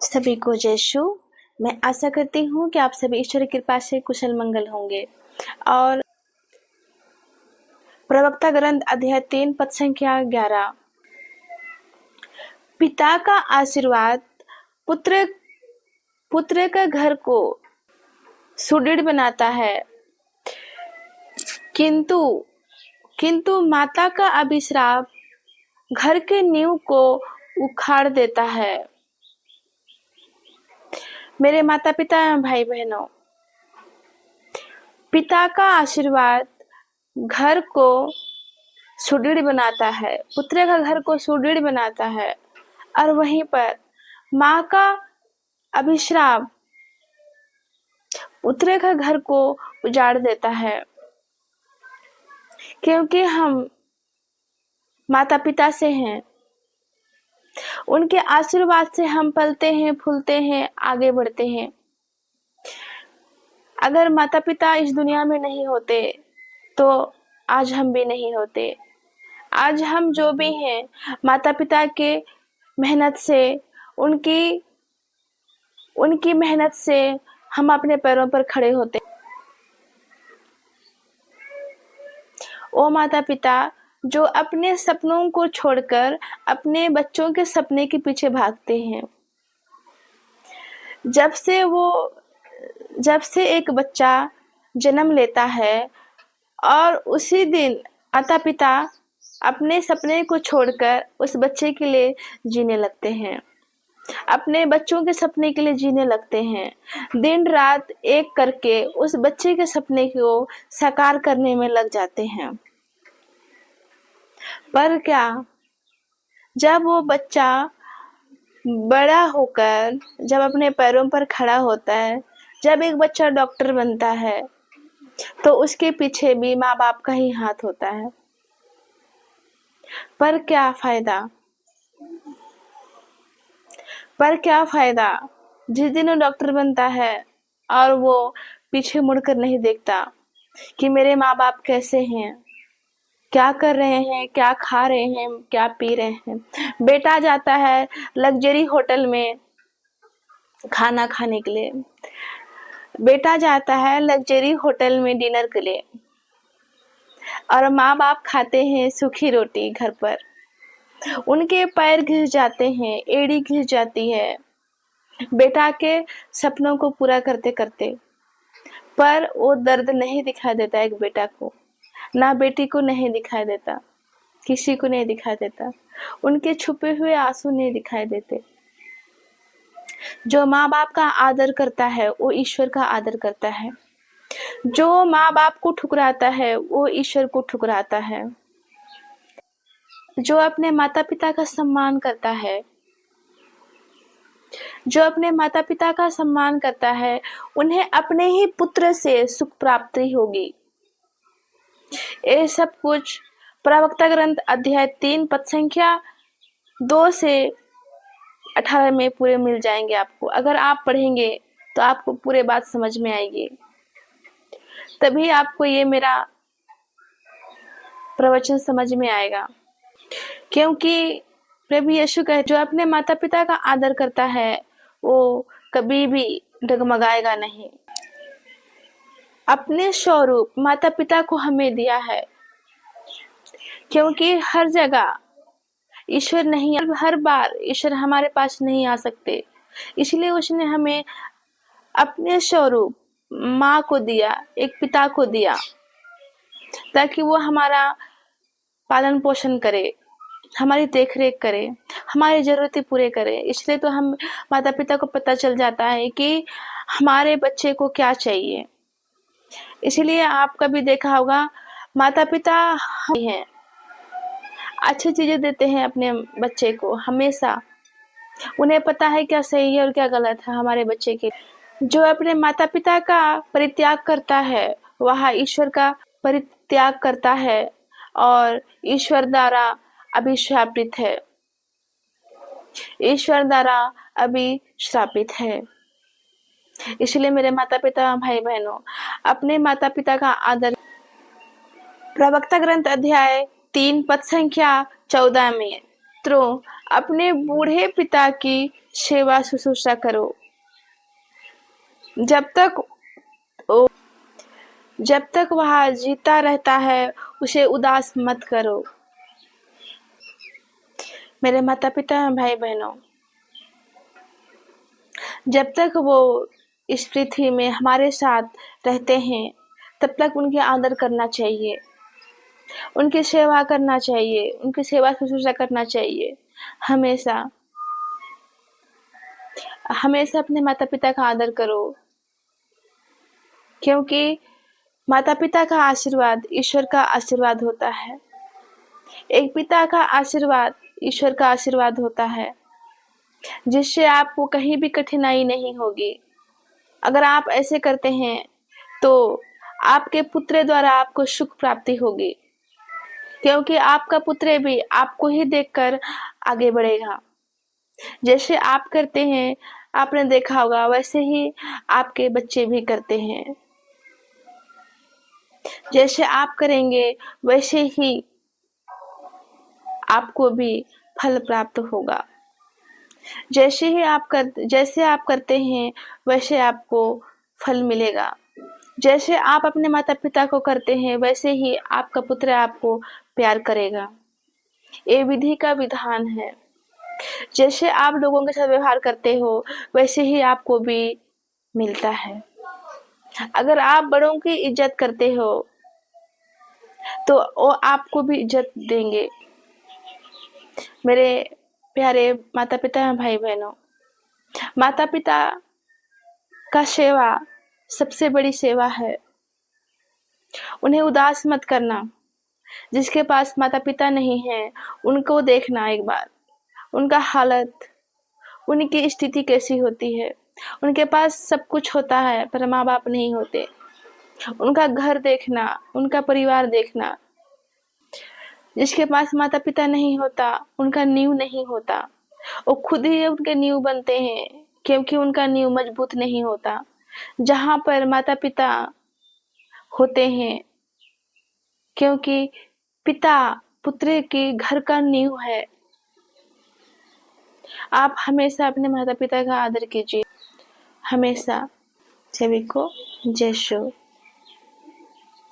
सभी को जय यीशु। मैं आशा करती हूँ कि आप सभी ईश्वर की कृपा से कुशल मंगल होंगे। और प्रवक्ता ग्रंथ अध्याय 3 पद संख्या 11। पिता का आशीर्वाद पुत्र पुत्र का घर को सुदृढ़ बनाता है, किंतु माता का अभिश्राप घर के नींव को उखाड़ देता है। मेरे माता पिता एवं भाई बहनों, पिता का आशीर्वाद घर को सुदृढ़ बनाता है, पुत्र का घर को सुदृढ़ बनाता है, और वहीं पर माँ का अभिश्राप पुत्र का घर को उजाड़ देता है। क्योंकि हम माता पिता से हैं, उनके आशीर्वाद से हम पलते हैं, फूलते हैं, आगे बढ़ते हैं। अगर माता पिता इस दुनिया में नहीं होते तो आज हम भी नहीं होते। आज हम जो भी हैं माता पिता के मेहनत से, उनकी मेहनत से हम अपने पैरों पर खड़े होते। ओ माता पिता जो अपने सपनों को छोड़कर अपने बच्चों के सपने के पीछे भागते हैं। जब से एक बच्चा जन्म लेता है और उसी दिन माता पिता अपने सपने को छोड़कर उस बच्चे के लिए जीने लगते हैं, अपने बच्चों के सपने के लिए जीने लगते हैं। दिन रात एक करके उस बच्चे के सपने को साकार करने में लग जाते हैं। पर क्या, जब वो बच्चा बड़ा होकर जब अपने पैरों पर खड़ा होता है, जब एक बच्चा डॉक्टर बनता है, तो उसके पीछे भी माँ बाप का ही हाथ होता है। पर क्या फायदा जिस दिन वो डॉक्टर बनता है और वो पीछे मुड़कर नहीं देखता कि मेरे माँ बाप कैसे हैं, क्या कर रहे हैं, क्या खा रहे हैं, क्या पी रहे हैं। बेटा जाता है लग्जरी होटल में खाना खाने के लिए, बेटा जाता है लग्जरी होटल में डिनर के लिए, और माँ बाप खाते हैं सूखी रोटी घर पर। उनके पैर घिस जाते हैं, एड़ी घिस जाती है बेटा के सपनों को पूरा करते करते। पर वो दर्द नहीं दिखा देता एक बेटा को, ना बेटी को नहीं दिखाई देता, किसी को नहीं दिखाई देता। उनके छुपे हुए आंसू नहीं दिखाई देते। जो माँ बाप का आदर करता है वो ईश्वर का आदर करता है। जो माँ बाप को ठुकराता है वो ईश्वर को ठुकराता है। जो अपने माता पिता का सम्मान करता है, उन्हें अपने ही पुत्र से सुख प्राप्ति होगी। ये सब कुछ प्रवक्ता ग्रंथ अध्याय 3 पद संख्या 2 से 18 में पूरे मिल जाएंगे आपको। अगर आप पढ़ेंगे तो आपको पूरे बात समझ में आएगी, तभी आपको ये मेरा प्रवचन समझ में आएगा। क्योंकि प्रभु यीशु कहे, जो अपने माता पिता का आदर करता है वो कभी भी डगमगाएगा नहीं। अपने स्वरूप माता पिता को हमें दिया है, क्योंकि हर जगह ईश्वर नहीं, हर बार ईश्वर हमारे पास नहीं आ सकते। इसलिए उसने हमें अपने स्वरूप माँ को दिया, एक पिता को दिया, ताकि वो हमारा पालन पोषण करे, हमारी देखरेख करे, हमारी जरूरतें पूरे करे। इसलिए तो हम माता पिता को पता चल जाता है कि हमारे बच्चे को क्या चाहिए। इसलिए आपका भी देखा होगा, माता पिता हैं, अच्छी चीजें देते हैं अपने बच्चे को हमेशा। उन्हें पता है क्या सही है और क्या गलत है हमारे बच्चे के। जो अपने माता पिता का परित्याग करता है वह ईश्वर का परित्याग करता है और ईश्वर द्वारा अभिश्रापित है। ईश्वर द्वारा अभिश्रापित है। इसलिए मेरे माता पिता भाई बहनों, अपने माता पिता का आदर। प्रवक्ता ग्रंथ अध्याय 3 पद संख्या 14 में, तो अपने बूढ़े पिता की सेवा शुश्रूषा करो। जब तक ओ जब तक वह जीता रहता है उसे उदास मत करो। मेरे माता पिता एवं भाई बहनों, जब तक वो इस पृथ्वी में हमारे साथ रहते हैं तब तक उनकी आदर करना चाहिए, उनकी सेवा करना चाहिए, उनकी सेवा शुश्रूषा करना चाहिए। हमेशा हमेशा अपने माता पिता का आदर करो, क्योंकि माता पिता का आशीर्वाद ईश्वर का आशीर्वाद होता है। एक पिता का आशीर्वाद ईश्वर का आशीर्वाद होता है, जिससे आपको कहीं भी कठिनाई नहीं होगी। अगर आप ऐसे करते हैं तो आपके पुत्र द्वारा आपको सुख प्राप्ति होगी, क्योंकि आपका पुत्र भी आपको ही देखकर आगे बढ़ेगा। जैसे आप करते हैं, आपने देखा होगा, वैसे ही आपके बच्चे भी करते हैं। जैसे आप करेंगे वैसे ही आपको भी फल प्राप्त होगा। जैसे आप करते हैं वैसे आपको फल मिलेगा। जैसे आप अपने माता पिता को करते हैं वैसे ही आपका पुत्र आपको प्यार करेगा। ये विधि का विधान है। जैसे आप लोगों के साथ व्यवहार करते हो वैसे ही आपको भी मिलता है। अगर आप बड़ों की इज्जत करते हो तो वो आपको भी इज्जत देंगे। मेरे प्यारे माता पिता एवं भाई बहनों, माता पिता का सेवा सबसे बड़ी सेवा है। उन्हें उदास मत करना। जिसके पास माता पिता नहीं है उनको देखना एक बार, उनका हालत, उनकी स्थिति कैसी होती है। उनके पास सब कुछ होता है पर माँ बाप नहीं होते। उनका घर देखना, उनका परिवार देखना। जिसके पास माता पिता नहीं होता उनका नींव नहीं होता, वो खुद ही उनके नींव बनते हैं, क्योंकि उनका नींव मजबूत नहीं होता। जहाँ पर माता पिता होते हैं, क्योंकि पिता पुत्र के घर का नींव है। आप हमेशा अपने माता पिता का आदर कीजिए। हमेशा। सभी को जय शिव।